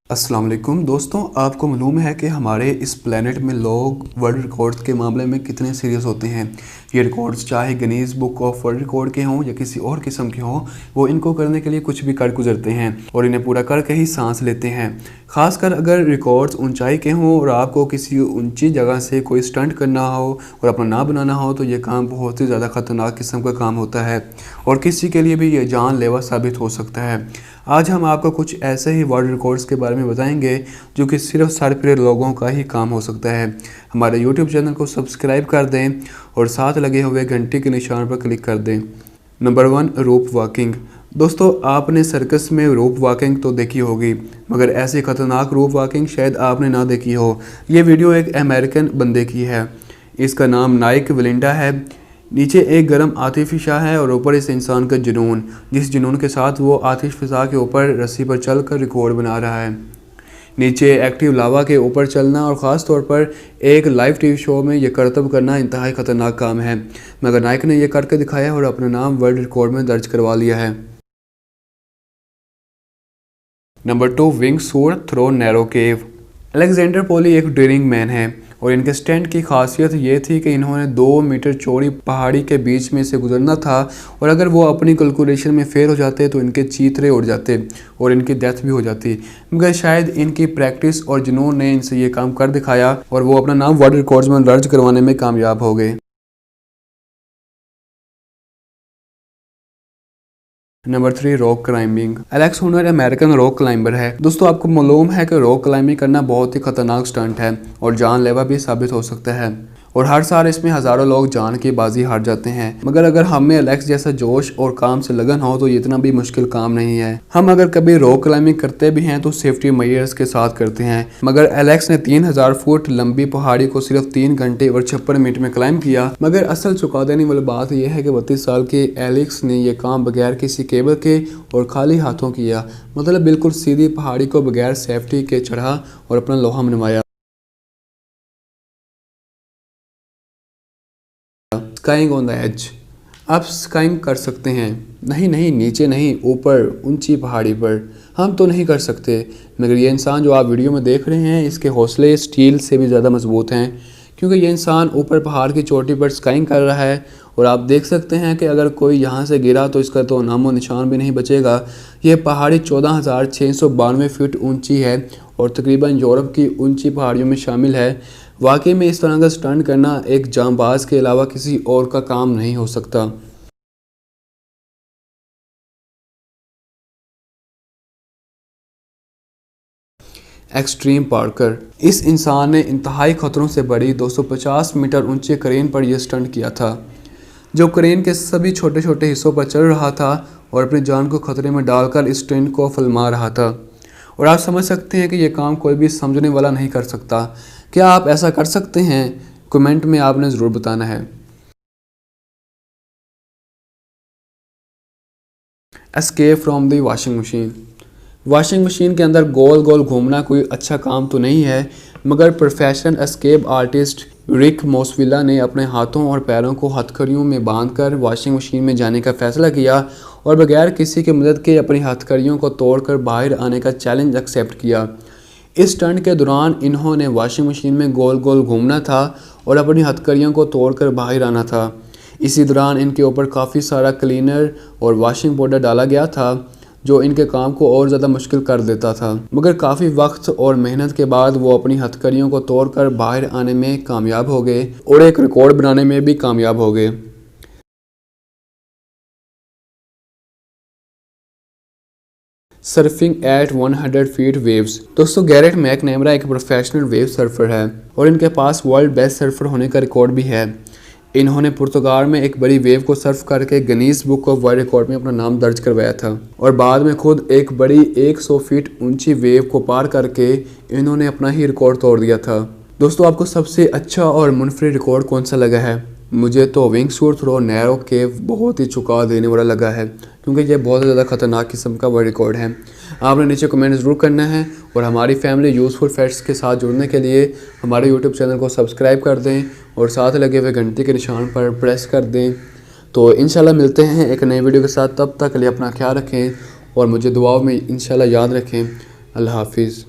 अस्सलाम वालेकुम दोस्तों, आपको मालूम है कि हमारे इस प्लेनेट में लोग वर्ल्ड रिकॉर्ड्स के मामले में कितने सीरियस होते हैं। ये रिकॉर्ड्स चाहे Guinness book of world record के हों या किसी और किस्म के हों, वो इनको करने के लिए कुछ भी कर गुजरते हैं और इन्हें पूरा करके ही सांस लेते हैं। ख़ासकर अगर रिकॉर्ड्स ऊंचाई के हों और आपको किसी ऊंची जगह से कोई स्टंट करना हो और अपना ना बनाना हो, तो ये काम बहुत ही ज़्यादा ख़तरनाक किस्म का काम होता है और किसी के लिए भी ये जानलेवा साबित हो सकता है। आज हम आपको कुछ ऐसे ही वर्ल्ड रिकॉर्ड्स के बारे में बताएंगे जो कि सिर्फ सरफिरे लोगों का ही काम हो सकता है। हमारे YouTube चैनल को सब्सक्राइब कर दें और साथ लगे हुए घंटे के निशान पर क्लिक कर दें। नंबर 1, रोप वॉकिंग। दोस्तों, आपने सर्कस में रोप वॉकिंग तो देखी होगी, मगर ऐसी ख़तरनाक रोप वॉकिंग शायद आपने ना देखी हो। ये वीडियो एक अमेरिकन बंदे की है। इसका नाम नाइक वलिंडा है। नीचे एक गर्म आतिश फ़िज़ा है और ऊपर इस इंसान का जुनून, जिस जुनून के साथ वो आतिश फ़िज़ा के ऊपर रस्सी पर चलकर रिकॉर्ड बना रहा है। नीचे एक्टिव लावा के ऊपर चलना और ख़ास तौर पर एक लाइव टीवी शो में यह करतब करना इंतहाई ख़तरनाक काम है, मगर नाइक ने यह करके दिखाया और अपना नाम वर्ल्ड रिकॉर्ड में दर्ज करवा लिया है। Number 2, wing suit through narrow cave. Alexander Polli एक ड्रिलिंग मैन है और इनके स्टंट की खासियत ये थी कि इन्होंने 2 मीटर चौड़ी पहाड़ी के बीच में से गुजरना था और अगर वो अपनी कैलकुलेशन में फेल हो जाते तो इनके चीथड़े उड़ जाते और इनकी डेथ भी हो जाती, मगर शायद इनकी प्रैक्टिस और जुनून ने इनसे ये काम कर दिखाया और वो अपना नाम वर्ल्ड रिकॉर्ड्स में दर्ज करवाने में कामयाब हो गए। Number 3, rock climbing. Alex Honnold American rock climber है। दोस्तों, आपको मालूम है कि रॉक क्लाइंबिंग करना बहुत ही खतरनाक स्टंट है और जानलेवा भी साबित हो सकता है और हर साल इसमें हज़ारों लोग जान की बाजी हार जाते हैं। मगर अगर हम में एलेक्स जैसा जोश और काम से लगन हो तो ये इतना भी मुश्किल काम नहीं है। हम अगर कभी रॉक क्लाइंबिंग करते भी हैं तो सेफ्टी मेजर्स के साथ करते हैं, मगर एलेक्स ने 3000 फुट लंबी पहाड़ी को सिर्फ 3 घंटे और 56 मिनट में क्लाइंब किया। मगर असल चुका देने वाली बात यह है कि 32 साल के एलेक्स ने यह काम बगैर किसी केबल के और खाली हाथों किया, मतलब बिल्कुल सीधी पहाड़ी को बगैर सेफ्टी के चढ़ा और अपना लोहा मनवाया। Skiing on the edge. आप स्काइंग कर सकते हैं, नहीं नीचे नहीं, ऊपर ऊंची पहाड़ी पर। हम तो नहीं कर सकते, मगर ये इंसान जो आप वीडियो में देख रहे हैं, इसके हौसले स्टील से भी ज़्यादा मजबूत हैं, क्योंकि ये इंसान ऊपर पहाड़ की चोटी पर स्काइंग कर रहा है और आप देख सकते हैं कि अगर कोई यहाँ से गिरा तो इसका तो नामो निशान भी नहीं बचेगा। यह पहाड़ी 14,692 फीट ऊंची है और तकरीबन यूरोप की ऊंची पहाड़ियों में शामिल है। वाकई में इस तरह का स्टंट करना एक जांबाज के अलावा किसी और का काम नहीं हो सकता। Extreme Parker. इस इंसान ने इंतहाई खतरों से बड़ी 250 मीटर ऊंचे क्रेन पर यह स्टंट किया था, जो क्रेन के सभी छोटे छोटे हिस्सों पर चल रहा था और अपनी जान को खतरे में डालकर इस स्टंट को फलमा रहा था। और आप समझ सकते हैं कि यह काम कोई भी समझने वाला नहीं कर सकता। क्या आप ऐसा कर सकते हैं? कमेंट में आपने ज़रूर बताना है। Escape from the washing machine. Washing machine के अंदर गोल गोल घूमना कोई अच्छा काम तो नहीं है, मगर प्रोफेशनल एस्केप आर्टिस्ट रिक मोसविला ने अपने हाथों और पैरों को हथकड़ियों में बांधकर वॉशिंग मशीन में जाने का फैसला किया और बगैर किसी की मदद के अपनी हथकड़ियों को तोड़कर बाहर आने का चैलेंज एक्सेप्ट किया। इस स्टंट के दौरान इन्होंने वॉशिंग मशीन में गोल गोल घूमना था और अपनी हथकड़ियों को तोड़कर बाहर आना था। इसी दौरान इनके ऊपर काफ़ी सारा क्लीनर और वॉशिंग पाउडर डाला गया था, जो इनके काम को और ज़्यादा मुश्किल कर देता था, मगर काफ़ी वक्त और मेहनत के बाद वो अपनी हथकड़ियों को तोड़कर बाहर आने में कामयाब हो गए और एक रिकॉर्ड बनाने में भी कामयाब हो गए। Surfing at 100 feet waves. दोस्तों, गैरेट मैकनैमरा एक प्रोफेशनल वेव सर्फर है और इनके पास वर्ल्ड बेस्ट सर्फर होने का रिकॉर्ड भी है। इन्होंने पुर्तगाल में एक बड़ी वेव को सर्फ करके Guinness book of world record में अपना नाम दर्ज करवाया था और बाद में खुद एक बड़ी 100 फीट ऊंची वेव को पार करके इन्होंने अपना ही रिकॉर्ड तोड़ दिया था। दोस्तों, आपको सबसे अच्छा और मुनफरिद रिकॉर्ड कौन सा लगा है? मुझे तो विंग सूट थ्रो नैरो केव बहुत ही चुका देने वाला लगा है, क्योंकि ये बहुत ज़्यादा खतरनाक किस्म का वर्ल्ड रिकॉर्ड है। आपने नीचे कमेंट ज़रूर करना है और हमारी फैमिली यूज़फुल फैक्ट्स के साथ जुड़ने के लिए हमारे यूट्यूब चैनल को सब्सक्राइब कर दें और साथ लगे हुए घंटे के निशान पर प्रेस कर दें। तो इंशाल्लाह मिलते हैं एक नई वीडियो के साथ। तब तक के लिए अपना ख्याल रखें और मुझे दुआओं में इंशाल्लाह याद रखें। अल्लाह हाफिज़।